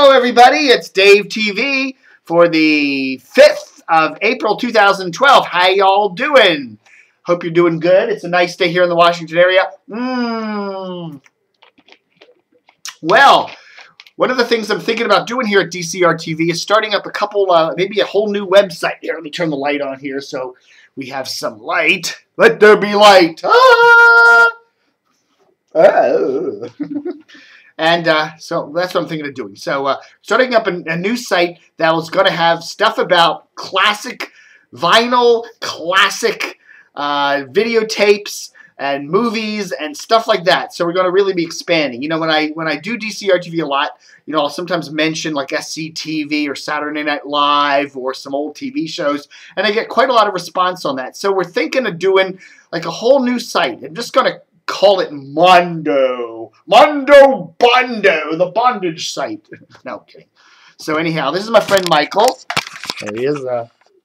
Hello, everybody. It's Dave TV for the 5th of April, 2012. How y'all doing? Hope you're doing good. It's a nice day here in the Washington area. Well, one of the things I'm thinking about doing here at DCR TV is starting up a couple, maybe a whole new website. Here, let me turn the light on here so we have some light. Let there be light. Ah! Oh. And so that's what I'm thinking of doing. So starting up a new site that was going to have stuff about classic vinyl, classic videotapes, and movies and stuff like that. So we're going to really be expanding. You know, when I do DCR TV a lot, you know, I'll sometimes mention like SCTV or Saturday Night Live or some old TV shows, and I get quite a lot of response on that. So we're thinking of doing like a whole new site. I'm just going to call it Mondo. Mondo Bondo, the bondage site. No, I'm kidding. So anyhow, this is my friend Michael. There he is.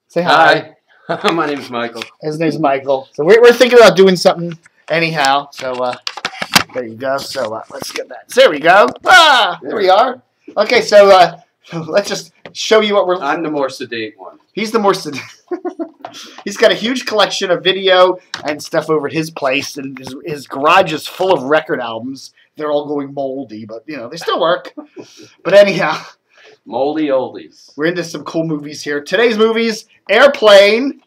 Say hi. Hi. My name is Michael. His name's Michael. So we're thinking about doing something anyhow. So there you go. So let's get that. There we go. There we are. Okay, so let's just show you what we're... I'm the more sedate one. He's the more sedate. He's got a huge collection of video and stuff over at his place, and his garage is full of record albums. They're all going moldy, but, you know, they still work. But anyhow. Moldy oldies. We're into some cool movies here. Today's movies, Airplane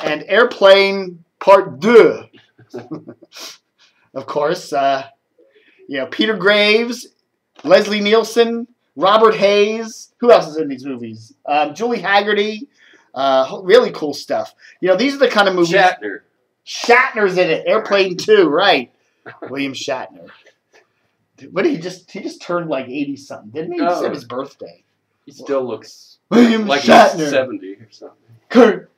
and Airplane Part 2. Of course, you know, Peter Graves, Leslie Nielsen, Robert Hayes. Who else is in these movies? Julie Haggerty. Really cool stuff. You know, these are the kind of movies. Shatner. Shatner's in it. Airplane 2, right. William Shatner. What did he just turned like 80 something, didn't he? He said his birthday. He still looks William like Shatner. He's 70 or something. Kurt.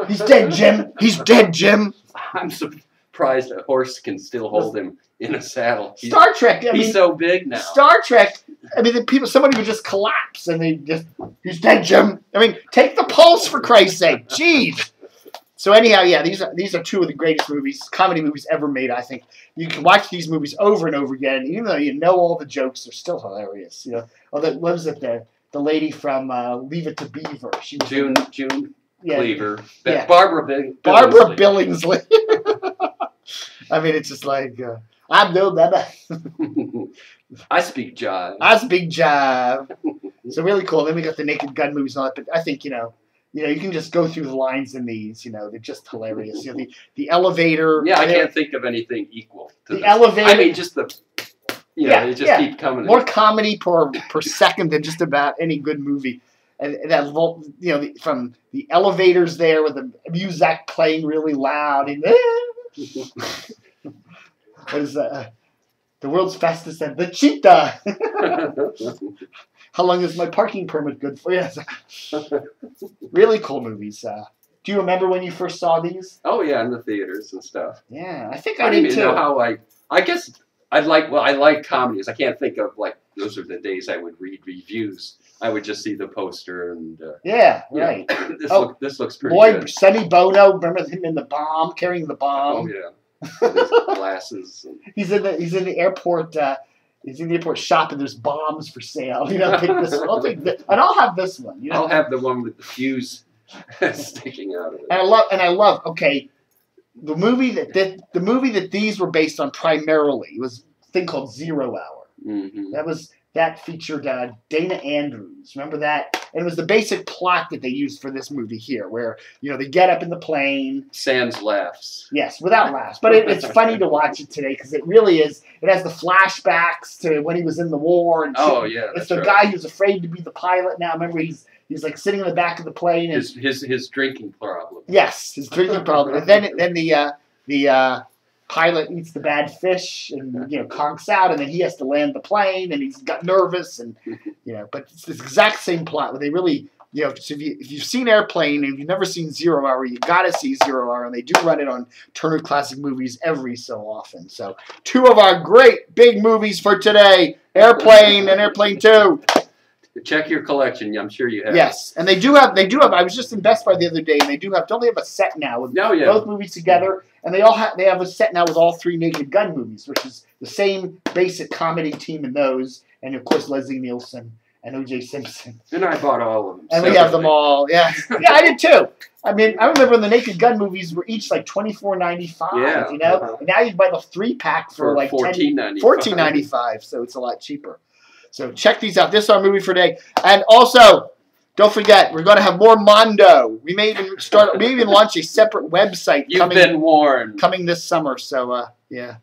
He's dead, Jim. He's dead, Jim. I'm surprised a horse can still hold him in a saddle. Star Trek. I mean, he's so big now. Star Trek. I mean, somebody would just collapse and they just, he's dead, Jim. I mean, take the pulse for Christ's sake. Jeez. So anyhow, yeah, these are two of the greatest movies, comedy movies ever made, I think. You can watch these movies over and over again, even though you know all the jokes, they're still hilarious. You know, what was it, the lady from Leave It to Beaver? She was June Cleaver. Yeah. Barbara Billingsley. I mean, it's just like, I'm no better. I speak jive. I speak jive. So really cool. Then we got the Naked Gun movies and all that, but I think, you know, you can just go through the lines in these. You know, they're just hilarious. You know, the elevator. Yeah, I can't think of anything equal to the elevator. I mean, just the. You know, they just keep coming. More comedy per second than just about any good movie, and that, you know, from the elevators there with the music playing really loud and. What is that? The world's fastest and the cheetah. How long is my parking permit good for? Yes. Really cool movies. Do you remember when you first saw these? Oh yeah, in the theaters and stuff. Yeah, I think I did too. I don't even know how I guess I like comedies. I can't think of like those are the days I would read reviews. I would just see the poster and yeah, right. This looks pretty good. Sonny Bono, remember him in The Bomb, carrying the bomb? Oh yeah. With his glasses. He's in the airport. He's in the airport shop, and there's bombs for sale. You know, take this one. I'll take this, and I'll have this one. You know? I'll have the one with the fuse sticking out of it. And I love. Okay, the movie that these were based on primarily was a thing called 0 Hour. Mm-hmm. That featured Dana Andrews. Remember that? And it was the basic plot that they used for this movie here, where, you know, they get up in the plane. Sans laughs. Yes, without laughs. But it's funny to watch it today because it really is. It has the flashbacks to when he was in the war. And yeah, it's the guy who's afraid to be the pilot now. Remember, he's like sitting in the back of the plane. And his drinking problem. Yes, his drinking problem. And then the pilot eats the bad fish and, you know, conks out, and then he has to land the plane, and he's got nervous, and, you know, but it's the exact same plot where they really, you know, so if you've seen Airplane and you've never seen 0 Hour, you got to see 0 Hour, and they do run it on Turner Classic Movies every so often. So two of our great big movies for today, Airplane and Airplane 2. Check your collection. I'm sure you have. Yes, and they do have. I was just in Best Buy the other day, and they do have. Don't they have a set now with both movies together? And they have a set now with all 3 Naked Gun movies, which is the same basic comedy team in those, and of course Leslie Nielsen and O.J. Simpson. And I bought all of them. And we have them all. Yeah, yeah, I did too. I mean, I remember when the Naked Gun movies were each like $24.95. Yeah, You know, and now you can buy the 3-pack for like $14.95. So it's a lot cheaper. So check these out. This is our movie for today. And also, don't forget, we're going to have more Mondo. We may even launch a separate website. You've been warned. Coming this summer. So yeah.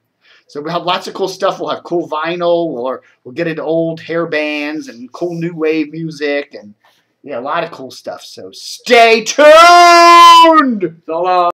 So we'll have lots of cool stuff. We'll have cool vinyl, or we'll get into old hair bands and cool new wave music, and yeah, a lot of cool stuff. So stay tuned. So long.